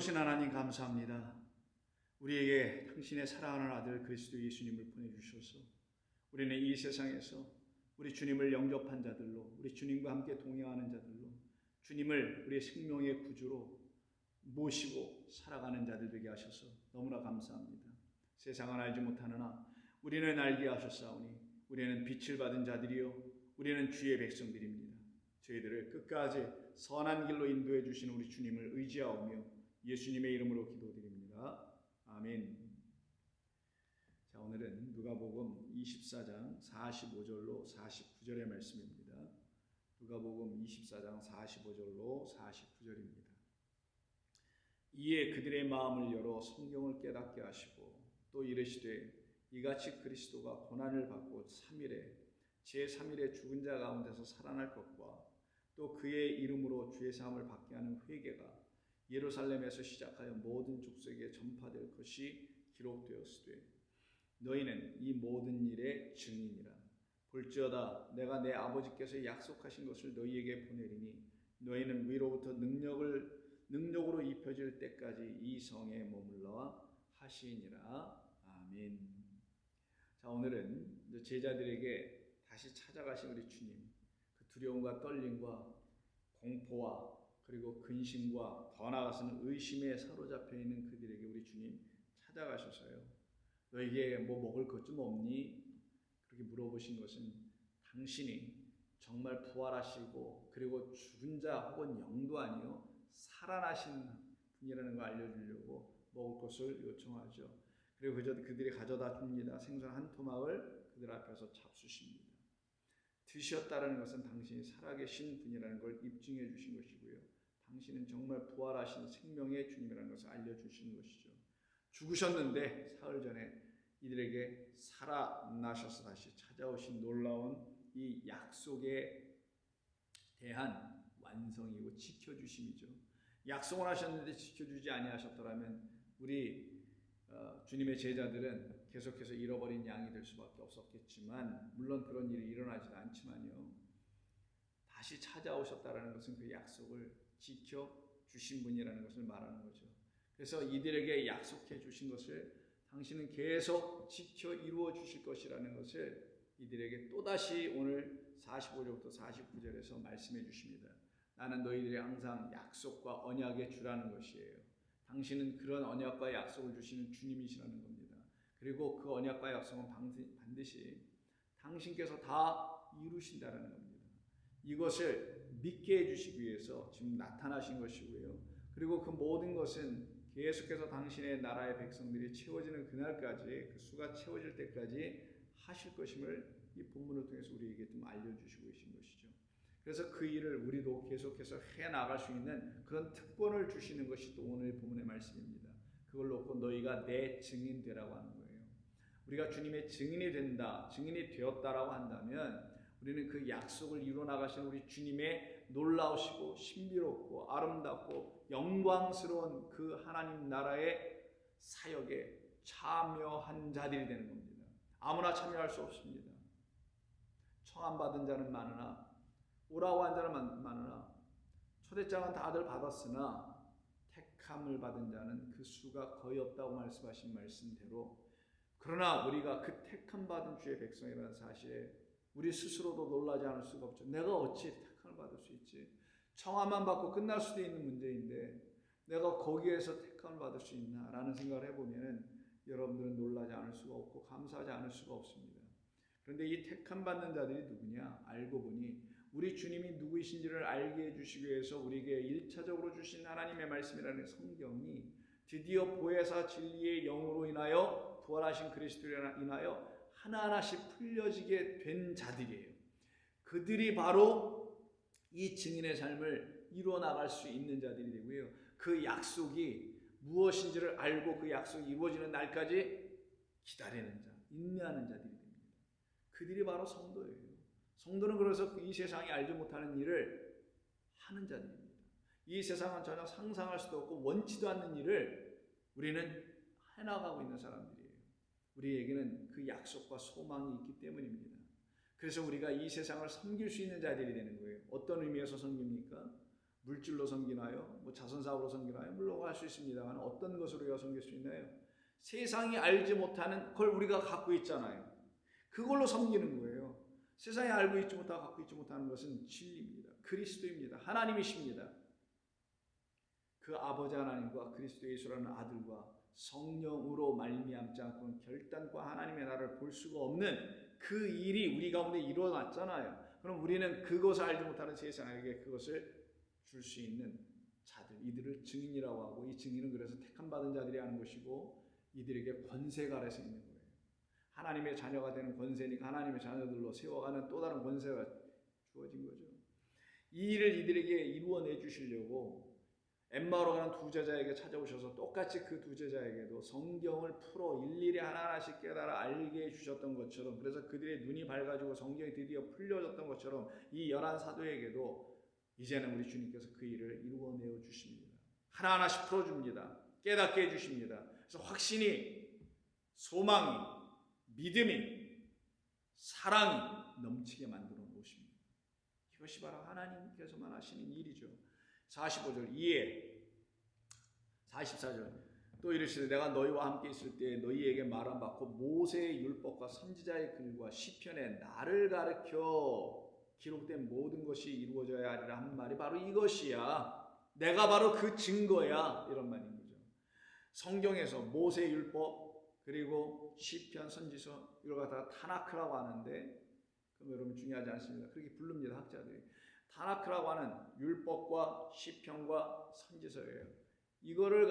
좋으신 하나님 감사합니다. 우리에게 당신의 사랑하는 아들 그리스도 예수님을 보내주셔서 우리는 이 세상에서 우리 주님을 영접한 자들로, 우리 주님과 함께 동행하는 자들로, 주님을 우리의 생명의 구주로 모시고 살아가는 자들 되게 하셔서 너무나 감사합니다. 세상은 알지 못하느나 우리는 알게 하셨사오니 우리는 빛을 받은 자들이요 우리는 주의 백성들입니다. 저희들을 끝까지 선한 길로 인도해 주시는 우리 주님을 의지하오며 예수님의 이름으로 기도드립니다. 아멘. 자, 오늘은 누가복음 24장 45절로 49절의 말씀입니다. 누가복음 24장 45절로 49절입니다. 이에 그들의 마음을 열어 성경을 깨닫게 하시고 또 이르시되 이같이 그리스도가 고난을 받고 3일에 제3일에 죽은 자 가운데서 살아날 것과 또 그의 이름으로 죄 사함을 받게 하는 회개가 예루살렘에서 시작하여 모든 족속에 전파될 것이 기록되었으되 너희는 이 모든 일의 증인이라. 볼지어다 내가 내 아버지께서 약속하신 것을 너희에게 보내리니 너희는 위로부터 능력으로 입혀질 때까지 이 성에 머물러 하시니라. 아멘. 자, 오늘은 제자들에게 다시 찾아가신 우리 주님, 그 두려움과 떨림과 공포와 그리고 근심과 더 나아가서는 의심에 사로잡혀 있는 그들에게 우리 주님 찾아가셔서요, 너에게 뭐 먹을 것 좀 없니? 그렇게 물어보신 것은 당신이 정말 부활하시고 그리고 죽은 자 혹은 영도 아니요 살아나신 분이라는 걸 알려주려고 먹을 것을 요청하죠. 그리고 그들이 가져다 줍니다. 생선 한 토막을 그들 앞에서 잡수십니다. 드셨다는 것은 당신이 살아계신 분이라는 걸 입증해 주신 것이고요. 당신은 정말 부활하신 생명의 주님이라는 것을 알려주시는 것이죠. 죽으셨는데 사흘 전에 이들에게 살아나셔서 다시 찾아오신 놀라운 이 약속에 대한 완성이고 지켜주심이죠. 약속을 하셨는데 지켜주지 아니하셨더라면 우리 주님의 제자들은 계속해서 잃어버린 양이 될 수밖에 없었겠지만, 물론 그런 일이 일어나지도 않지만요, 다시 찾아오셨다라는 것은 그 약속을 지켜주신 분이라는 것을 말하는 거죠. 그래서 이들에게 약속해 주신 것을 당신은 계속 지켜 이루어 주실 것이라는 것을 이들에게 또다시 오늘 45절부터 49절에서 말씀해 주십니다. 나는 너희들이 항상 약속과 언약의 주라는 것이에요. 당신은 그런 언약과 약속을 주시는 주님이시라는 겁니다. 그리고 그 언약과 약속은 반드시 당신께서 다 이루신다는 겁니다. 이것을 믿게 해주시기 위해서 지금 나타나신 것이고요. 그리고 그 모든 것은 계속해서 당신의 나라의 백성들이 채워지는 그날까지, 그 수가 채워질 때까지 하실 것임을 이 본문을 통해서 우리에게 좀 알려주시고 계신 것이죠. 그래서 그 일을 우리도 계속해서 해나갈 수 있는 그런 특권을 주시는 것이 또 오늘 본문의 말씀입니다. 그걸 놓고 너희가 내 증인 되라고 하는 거예요. 우리가 주님의 증인이 된다, 증인이 되었다라고 한다면 우리는 그 약속을 이루어 나가시는 우리 주님의 놀라우시고 신비롭고 아름답고 영광스러운 그 하나님 나라의 사역에 참여한 자들이 되는 겁니다. 아무나 참여할 수 없습니다. 청함받은 자는 많으나, 오라고 한 자는 많으나, 초대장은 다들 받았으나 택함을 받은 자는 그 수가 거의 없다고 말씀하신 말씀대로, 그러나 우리가 그 택함 받은 주의 백성이라는 사실에 우리 스스로도 놀라지 않을 수가 없죠. 내가 어찌 택함을 받을 수 있지? 청함만 받고 끝날 수도 있는 문제인데 내가 거기에서 택함을 받을 수 있나? 라는 생각을 해보면 여러분들은 놀라지 않을 수가 없고 감사하지 않을 수가 없습니다. 그런데 이 택함 받는 자들이 누구냐? 알고 보니 우리 주님이 누구이신지를 알게 해주시기 위해서 우리에게 1차적으로 주신 하나님의 말씀이라는 성경이 드디어 보혜사 진리의 영으로 인하여 부활하신 그리스도로 인하여 하나하나씩 풀려지게 된 자들이에요. 그들이 바로 이 증인의 삶을 이루어 나갈 수 있는 자들이 되고요. 그 약속이 무엇인지를 알고 그 약속이 이루어지는 날까지 기다리는 자, 인내하는 자들이 됩니다. 그들이 바로 성도예요. 성도는 그래서 이 세상이 알지 못하는 일을 하는 자들입니다. 이 세상은 전혀 상상할 수도 없고 원치도 않는 일을 우리는 해나가고 있는 사람들이에요. 우리에게는 그 약속과 소망이 있기 때문입니다. 그래서 우리가 이 세상을 섬길 수 있는 자들이 되는 거예요. 어떤 의미에서 섬깁니까? 물질로 섬기나요? 뭐 자선사업으로 섬기나요? 물론 할 수 있습니다만 어떤 것으로 우리가 섬길 수 있나요? 세상이 알지 못하는 걸 우리가 갖고 있잖아요. 그걸로 섬기는 거예요. 세상이 알고 있지 못하고 갖고 있지 못하는 것은 진리입니다. 그리스도입니다. 하나님이십니다. 그 아버지 하나님과 그리스도 예수라는 아들과 성령으로 말미암지 않고는 결단과 하나님의 나라를 볼 수가 없는 그 일이 우리 가운데 이루어졌잖아요. 그럼 우리는 그것을 알지 못하는 세상에게 그것을 줄 수 있는 자들, 이들을 증인이라고 하고, 이 증인은 그래서 택함받은 자들이 하는 것이고 이들에게 권세가 아래서 있는 거예요. 하나님의 자녀가 되는 권세니까 하나님의 자녀들로 세워가는 또 다른 권세가 주어진 거죠. 이 일을 이들에게 이루어내 주시려고 엠마오로 가는 두 제자에게 찾아오셔서 똑같이 그 두 제자에게도 성경을 풀어 일일이 하나하나씩 깨달아 알게 해주셨던 것처럼, 그래서 그들의 눈이 밝아지고 성경이 드디어 풀려졌던 것처럼 이 11 사도에게도 이제는 우리 주님께서 그 일을 이루어내어 주십니다. 하나하나씩 풀어줍니다. 깨닫게 해주십니다. 그래서 확신이, 소망이, 믿음이, 사랑이 넘치게 만들어 놓으십니다. 이것이 바로 하나님께서만 하시는 일이죠. 45절 이에 44절 또 이르시되 내가 너희와 함께 있을 때 너희에게 말함 받고 모세의 율법과 선지자의 글과 시편에 나를 가르쳐 기록된 모든 것이 이루어져야 하리라 한 말이 바로 이것이야. 내가 바로 그 증거야. 이런 말인 거죠. 성경에서 모세의 율법 그리고 시편 선지서 이걸 갖다가 타나크라고 하는데, 그럼 여러분 중요하지 않습니다. 그렇게 부릅니다. 학자들이. 타나크라고 하는 율법과 시편과 선지서예요. 이거를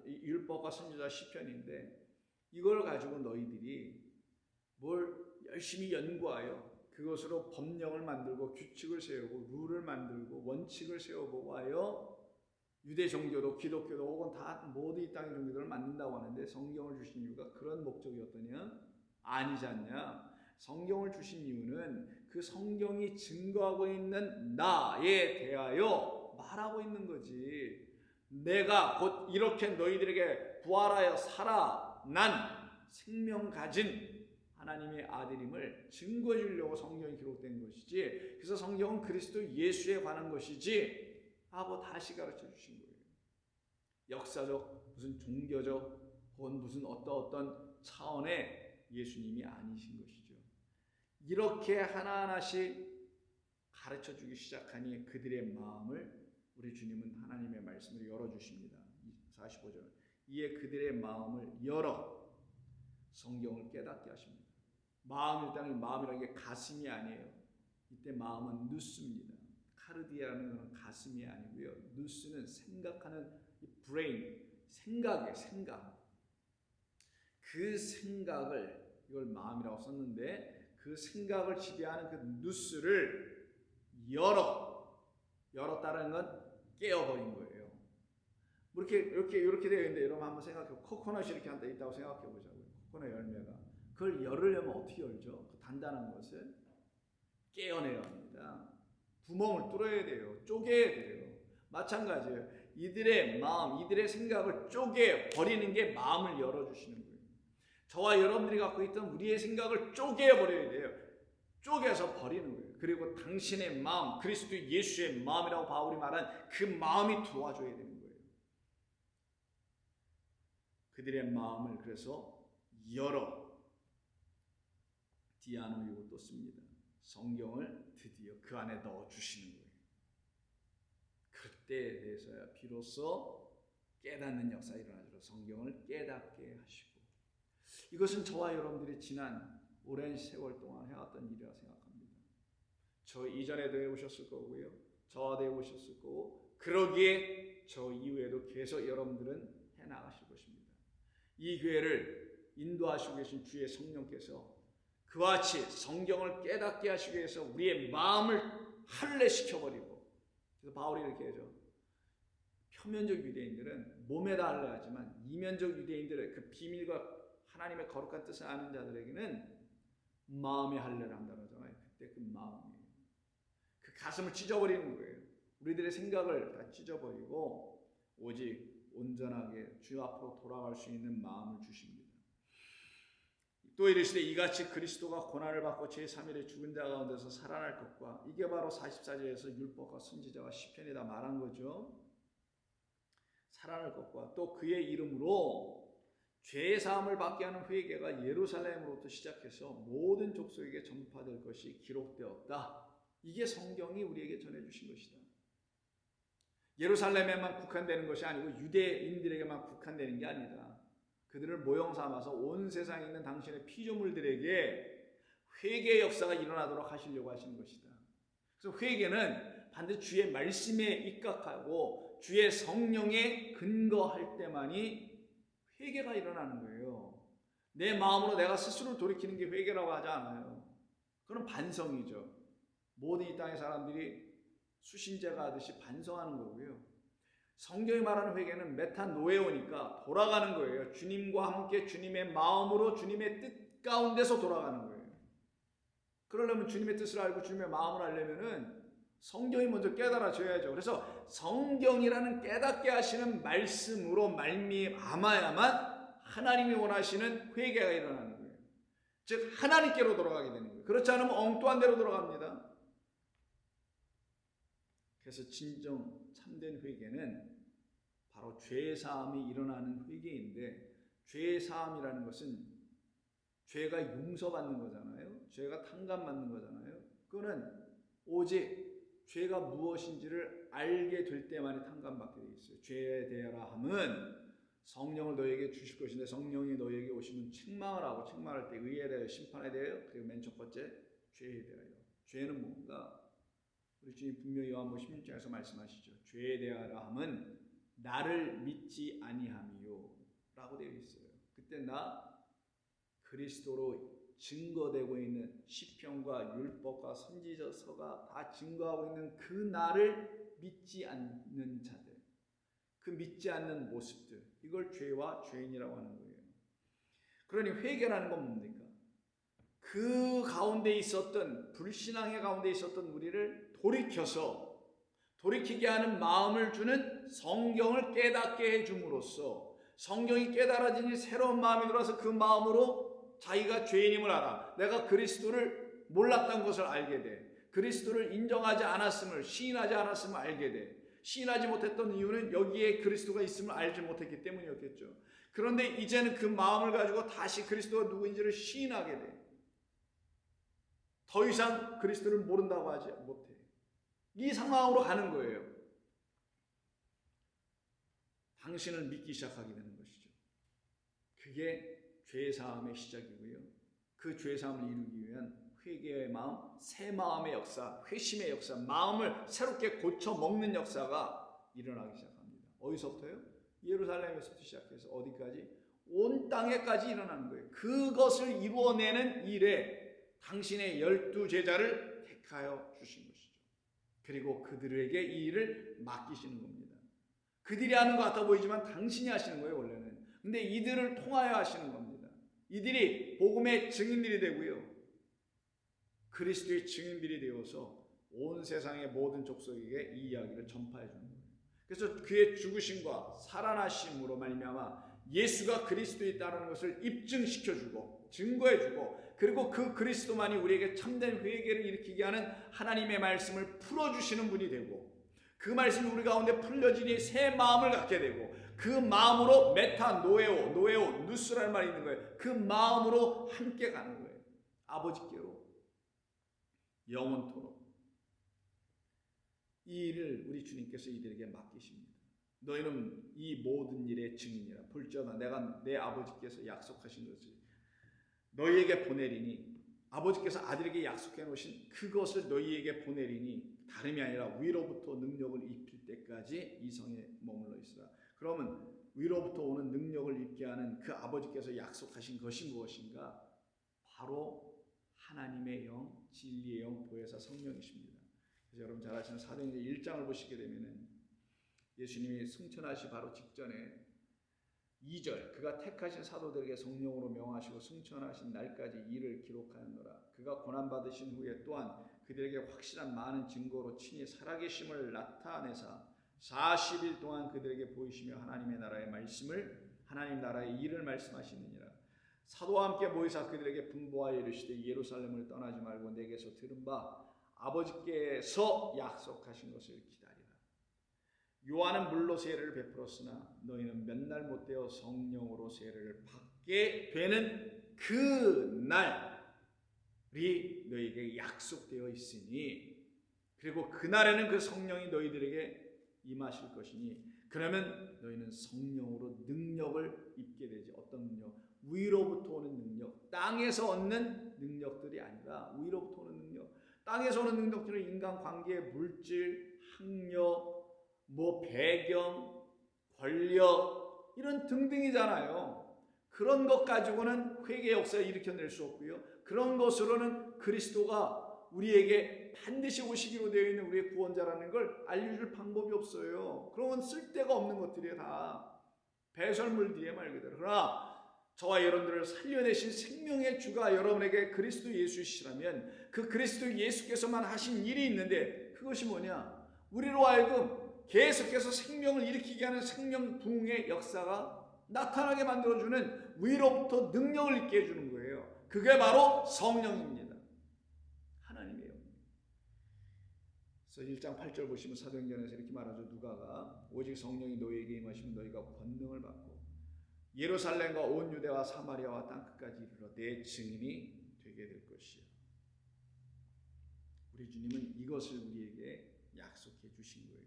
율법과 선지자 시편인데 이걸 가지고 너희들이 뭘 열심히 연구하여 그것으로 법령을 만들고 규칙을 세우고 룰을 만들고 원칙을 세워보고 하여 유대 종교도 기독교도 혹은 다 모든 이 땅의 종교들을 만든다고 하는데, 성경을 주신 이유가 그런 목적이었더냐? 아니지 않냐? 성경을 주신 이유는 그 성경이 증거하고 있는 나에 대하여 말하고 있는 거지. 내가 곧 이렇게 너희들에게 부활하여 살아난 생명 가진 하나님의 아들임을 증거해 주려고 성경이 기록된 것이지, 그래서 성경은 그리스도 예수에 관한 것이지 하고 다시 가르쳐 주신 거예요. 역사적, 무슨 종교적 혹은 무슨 어떤 차원의 예수님이 아니신 것이죠. 이렇게 하나하나씩 가르쳐 주기 시작하니 그들의 마음을 우리 주님은 하나님의 말씀으로 열어주십니다. 45절 이에 그들의 마음을 열어 성경을 깨닫게 하십니다. 마음, 일단 마음이라는 게 가슴이 아니에요. 이때 마음은 누스입니다. 카르디아라는 것은 가슴이 아니고요. 누스는 생각하는 브레인, 생각이에요. 생각. 그 생각을, 이걸 마음이라고 썼는데 그 생각을 지배하는 그 누스를 열었다는 건 깨어버린 거예요. 이렇게 되어 있는데 여러분 한번 생각해. 코코넛이 이렇게 한다 있다고 생각해 보자고요. 코코넛 열매가. 그걸 열으려면 어떻게 열죠? 그 단단한 것을 깨어내야 합니다. 구멍을 뚫어야 돼요. 쪼개야 돼요. 마찬가지예요. 이들의 마음, 이들의 생각을 쪼개 버리는 게 마음을 열어주시는 거예요. 저와 여러분들이 갖고 있던 우리의 생각을 쪼개 버려야 돼요. 쪼개서 버리는 거예요. 그리고 당신의 마음, 그리스도 예수의 마음이라고 바울이 말한 그 마음이 도와줘야 되는 거예요. 그들의 마음을 그래서 열어 디아노 이것도 씁니다. 성경을 드디어 그 안에 넣어주시는 거예요. 그때에 대해서야 비로소 깨닫는 역사가 일어나죠. 성경을 깨닫게 하시고, 이것은 저와 여러분들이 지난 오랜 세월 동안 해왔던 일이라 생각합니다. 저 이전에도 해오셨을 거고요. 저와도 해오셨을 거고, 그러기에 저 이후에도 계속 여러분들은 해나가실 것입니다. 이 교회를 인도하시고 계신 주의 성령께서 그와 같이 성경을 깨닫게 하시기 위해서 우리의 마음을 할례시켜버리고, 그래서 바울이 이렇게 하죠. 표면적 유대인들은 몸에다 할례하지만 이면적 유대인들의 그 비밀과 하나님의 거룩한 뜻을 아는 자들에게는 마음의 할례를 한다고 하잖아요. 그때 그 마음이에요. 그 가슴을 찢어버리는 거예요. 우리들의 생각을 다 찢어버리고 오직 온전하게 주 앞으로 돌아갈 수 있는 마음을 주십니다. 또 이르시되 이같이 그리스도가 고난을 받고 제3일에 죽은 자 가운데서 살아날 것과, 이게 바로 44절에서 율법과 선지자와 시편이 다 말한 거죠. 살아날 것과 또 그의 이름으로 죄 사함을 받게 하는 회개가 예루살렘으로부터 시작해서 모든 족속에게 전파될 것이 기록되었다. 이게 성경이 우리에게 전해주신 것이다. 예루살렘에만 국한되는 것이 아니고 유대인들에게만 국한되는 게 아니다. 그들을 모형 삼아서 온 세상에 있는 당신의 피조물들에게 회개의 역사가 일어나도록 하시려고 하시는 것이다. 그래서 회개는 반드시 주의 말씀에 입각하고 주의 성령에 근거할 때만이 회개가 일어나는 거예요. 내 마음으로 내가 스스로 돌이키는 게 회개라고 하지 않아요. 그건 반성이죠. 모든 이 땅의 사람들이 수신제가 하듯이 반성하는 거고요. 성경이 말하는 회개는 메타노에오니까 돌아가는 거예요. 주님과 함께 주님의 마음으로 주님의 뜻 가운데서 돌아가는 거예요. 그러려면 주님의 뜻을 알고 주님의 마음을 알려면은 성경이 먼저 깨달아져야죠. 그래서 성경이라는 깨닫게 하시는 말씀으로 말미암아야만 하나님이 원하시는 회개가 일어나는 거예요. 즉 하나님께로 돌아가게 되는 거예요. 그렇지 않으면 엉뚱한 데로 돌아갑니다. 그래서 진정 참된 회개는 바로 죄사함이 일어나는 회개인데, 죄사함이라는 것은 죄가 용서받는 거잖아요. 죄가 탕감받는 거잖아요. 그거는 오직 죄가 무엇인지를 알게 될 때만이 탕감받게 되어 있어요. 죄에 대하라 함은 성령을 너희에게 주실 것인데, 성령이 너희에게 오시면 책망을 하고, 책망할 때 의에 대하여 심판에 대하여, 그리고 맨 첫 번째 죄에 대하여. 죄는 뭔가? 우리 주님 분명히 요한복음 16장에서 말씀하시죠. 죄에 대하라 함은 나를 믿지 아니함이요 라고 되어 있어요. 그때 나 그리스도로 증거되고 있는 시편과 율법과 선지서가 다 증거하고 있는 그 나를 믿지 않는 자들, 그 믿지 않는 모습들, 이걸 죄와 죄인이라고 하는 거예요. 그러니 회개라는 건 뭡니까? 그 가운데 있었던, 불신앙의 가운데 있었던 우리를 돌이키게 하는 마음을 주는 성경을 깨닫게 해줌으로써, 성경이 깨달아지니 새로운 마음이 들어와서 그 마음으로 자기가 죄인임을 알아. 내가 그리스도를 몰랐던 것을 알게 돼. 그리스도를 인정하지 않았음을, 시인하지 않았음을 알게 돼. 시인하지 못했던 이유는 여기에 그리스도가 있음을 알지 못했기 때문이었겠죠. 그런데 이제는 그 마음을 가지고 다시 그리스도가 누구인지를 시인하게 돼. 더 이상 그리스도를 모른다고 하지 못해. 이 상황으로 가는 거예요. 당신을 믿기 시작하게 되는 것이죠. 그게 죄사함의 시작이고요. 그 죄사함을 이루기 위한 회개의 마음, 새 마음의 역사, 회심의 역사, 마음을 새롭게 고쳐 먹는 역사가 일어나기 시작합니다. 어디서부터요? 예루살렘에서부터 시작해서 어디까지? 온 땅에까지 일어나는 거예요. 그것을 이루어내는 일에 당신의 12제자를 택하여 주신 것이죠. 그리고 그들에게 이 일을 맡기시는 겁니다. 그들이 하는 것 같아 보이지만 당신이 하시는 거예요, 원래는. 근데 이들을 통하여 하시는 겁니다. 이들이 복음의 증인들이 되고요. 그리스도의 증인들이 되어서 온 세상의 모든 족속에게 이 이야기를 전파해 주는 거예요. 그래서 그의 죽으심과 살아나심으로 말미암아 예수가 그리스도이다라는 것을 입증시켜주고 증거해주고, 그리고 그 그리스도만이 우리에게 참된 회개를 일으키게 하는 하나님의 말씀을 풀어주시는 분이 되고, 그 말씀이 우리 가운데 풀려지니 새 마음을 갖게 되고, 그 마음으로 노에오, 누스라는 말이 있는 거예요. 그 마음으로 함께 가는 거예요. 아버지께로 영원토록. 이 일을 우리 주님께서 이들에게 맡기십니다. 너희는 이 모든 일의 증인이라. 볼지어다 내가 내 아버지께서 약속하신 것을 너희에게 보내리니, 아버지께서 아들에게 약속해 놓으신 그것을 너희에게 보내리니 다름이 아니라 위로부터 능력을 입힐 때까지 이 성에 머물러 있으라. 그러면 위로부터 오는 능력을 입게 하는 그 아버지께서 약속하신 것이 무엇인가? 바로 하나님의 영, 진리의 영, 보혜사 성령이십니다. 그래서 여러분 잘 아시는 사도행전 1장을 보시게 되면은 예수님이 승천하시 바로 직전에 2절, 그가 택하신 사도들에게 성령으로 명하시고 승천하신 날까지 일을 기록하였노라. 그가 고난받으신 후에 또한 그들에게 확실한 많은 증거로 친히 살아계심을 나타내사 40일 동안 그들에게 보이시며 하나님의 나라의 말씀을, 하나님 나라의 일을 말씀하시느니라. 사도와 함께 모이사 그들에게 분부하여 이르시되 예루살렘을 떠나지 말고 내게서 들은 바 아버지께서 약속하신 것을 기다리라. 요한은 물로 세례를 베풀었으나 너희는 몇 날 못되어 성령으로 세례를 받게 되는 그 날이 너희에게 약속되어 있으니, 그리고 그날에는 그 성령이 너희들에게 임하실 것이니 그러면 너희는 성령으로 능력을 입게 되지. 어떤 능력? 위로부터 오는 능력. 땅에서 얻는 능력들이 아니라 위로부터 오는 능력. 땅에서 오는 능력들은 인간관계, 물질, 학력, 배경, 권력 이런 등등이잖아요. 그런 것 가지고는 회개 역사를 일으켜낼 수 없고요. 그런 것으로는 그리스도가 우리에게 반드시 오시기로 되어 있는 우리의 구원자라는 걸 알려줄 방법이 없어요. 그런 건 쓸데가 없는 것들이에요. 다 배설물 뒤에 말 그대로. 그러나 저와 여러분들을 살려내신 생명의 주가 여러분에게 그리스도 예수시라면 그 그리스도 예수께서만 하신 일이 있는데, 그것이 뭐냐? 우리로 하여금 계속해서 생명을 일으키게 하는 생명 부흥의 역사가 나타나게 만들어주는 위로부터 능력을 있게 해주는 거예요. 그게 바로 성령입니다. 하나님이에요. 그래서 1장 8절 보시면 사도행전에서 이렇게 말하죠. 누가가 오직 성령이 너희에게 임하시면 너희가 권능을 받고 예루살렘과 온 유대와 사마리아와 땅끝까지 이르러 내 증인이 되게 될 것이요. 우리 주님은 이것을 우리에게 약속해 주신 거예요.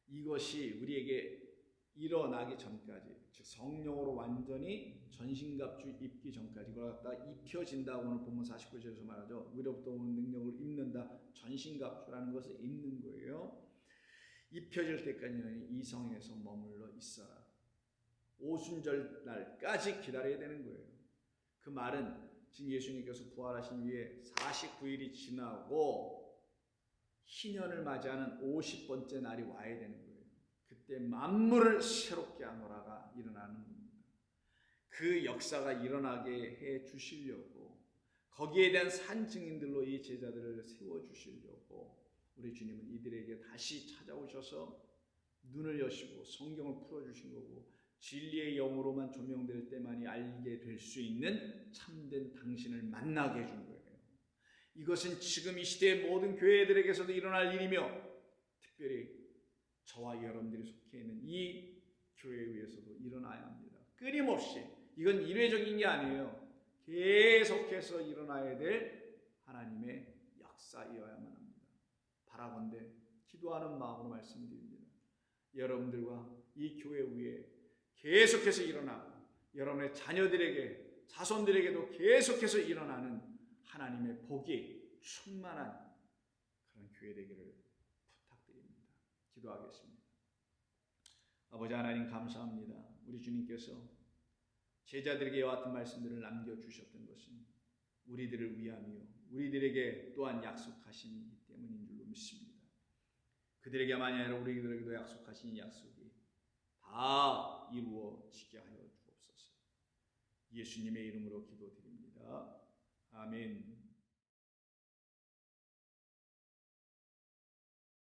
이것이 우리에게 일어나기 전까지, 즉 성령으로 완전히 전신갑주 입기 전까지, 그걸 갖다 입혀진다고 오늘 본문 49절에서 말하죠. 위로부터 오는 능력을 입는다. 전신갑주라는 것을 입는 거예요. 입혀질 때까지는 이 성에서 머물러 있어라. 오순절 날까지 기다려야 되는 거예요. 그 말은 지금 예수님께서 부활하신 후에 49일이 지나고 희년을 맞이하는 50번째 날이 와야 되는 거예요. 그때 만물을 새롭게 하노라가 일어나는 겁니다. 그 역사가 일어나게 해 주시려고, 거기에 대한 산증인들로 이 제자들을 세워주시려고 우리 주님은 이들에게 다시 찾아오셔서 눈을 여시고 성경을 풀어주신 거고, 진리의 영으로만 조명될 때만이 알게 될 수 있는 참된 당신을 만나게 해준 거예요. 이것은 지금 이 시대의 모든 교회들에게서도 일어날 일이며, 특별히 저와 여러분들이 속해 있는 이 교회에 의해서도 일어나야 합니다. 끊임없이. 이건 일회적인 게 아니에요. 계속해서 일어나야 될 하나님의 역사이어야만 합니다. 바라건대 기도하는 마음으로 말씀드립니다. 여러분들과 이 교회 위에 계속해서 일어나고 여러분의 자녀들에게, 자손들에게도 계속해서 일어나는 하나님의 복이 충만한 그런 교회 되기를 부탁드립니다. 기도하겠습니다. 아버지 하나님 감사합니다. 우리 주님께서 제자들에게 이와 같은 말씀들을 남겨주셨던 것은 우리들을 위함이요 우리들에게 또한 약속하심이기 때문인 줄로 믿습니다. 그들에게만이 아니라 우리들에게도 약속하신 약속이 다 이루어지게 하여 주옵소서. 예수님의 이름으로 기도드립니다. 아멘.